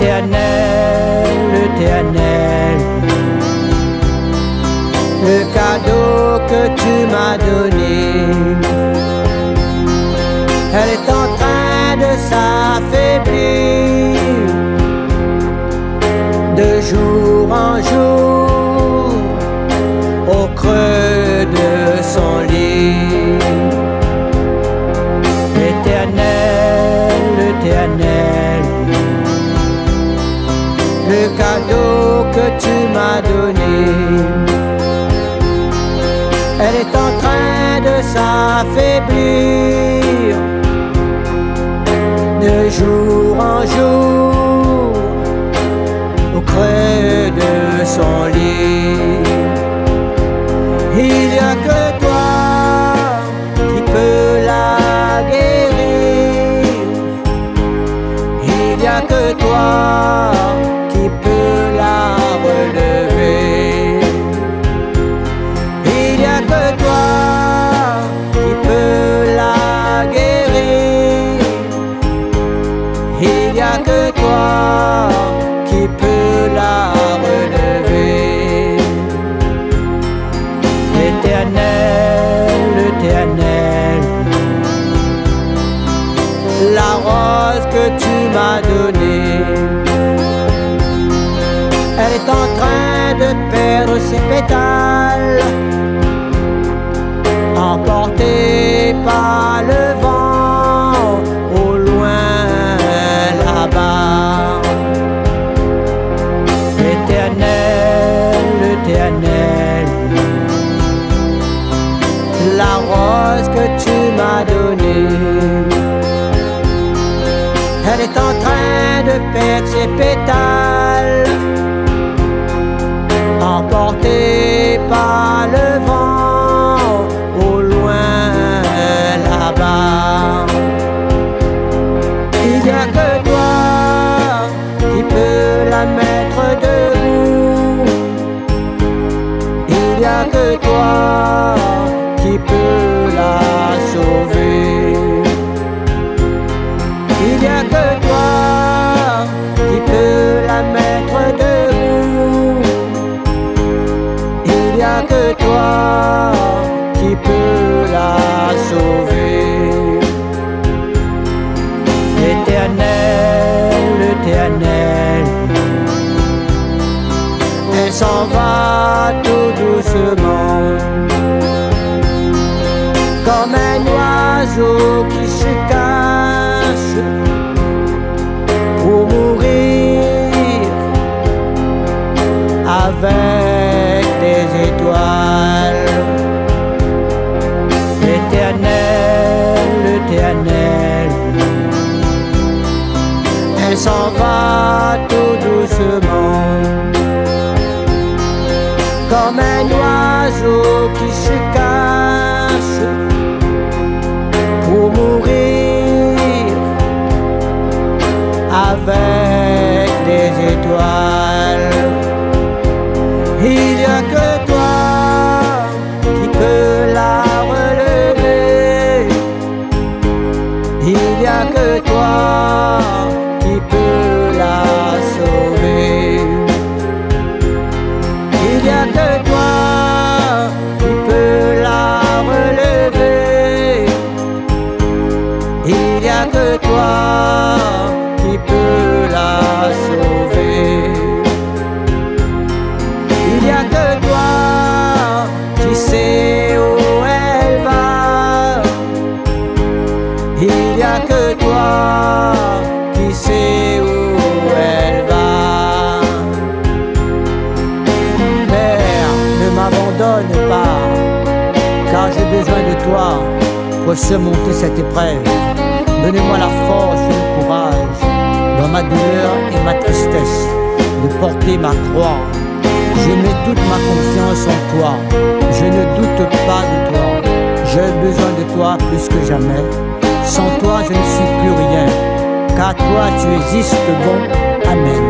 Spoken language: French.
Éternel, l'Éternel, le cadeau que tu m'as donné, elle est en train de s'affaiblir de jour en jour au creux de son lit. Éternel, l'Éternel, le cadeau que tu m'as donné, elle est en train de s'affaiblir de jour en jour au creux de son lit. Il n'y a que toi qui peux la guérir. Il n'y a que toi qui peux la relever. Il n'y a que toi qui peux la guérir. Il n'y a que toi qui peux la relever. Éternel, l'Éternel, la rose que tu m'as donnée, elle est en train de perdre ses pétales, emportée par le vent au loin là-bas. Éternel, l'Éternel, la rose que tu m'as donnée, elle est en train de perdre ses pétales, emportée par le vent au loin là-bas. Il n'y a que toi qui peux la mettre debout. Il n'y a que toi qui peut la sauver. Il n'y a que toi qui peut la mettre debout. Il n'y a que toi qui peut la sauver. Éternel, l'Éternel, elle s'en va tout doucement, comme un oiseau qui se cache pour mourir avec les étoiles. Éternel, l'Éternel, elle s'en va tout doucement, comme un oiseau qui se cache pour mourir avec les étoiles. Il n'y a que toi qui peux la relever. Il n'y a que toi qui peux la sauver. Il n'y a que toi qui peux la relever. Il n'y a que toi qui peux la sauver. Il n'y a que toi qui sais où elle va. Il n'y a que toi qui sais où elle va. Père, ne m'abandonne pas, car j'ai besoin de toi pour surmonter cette épreuve. Donnez-moi la force et le courage, dans ma douleur et ma tristesse, de porter ma croix. Je mets toute ma confiance en toi, je ne doute pas de toi. J'ai besoin de toi plus que jamais. Sans toi je ne suis plus rien, car toi tu existes bon. Amen.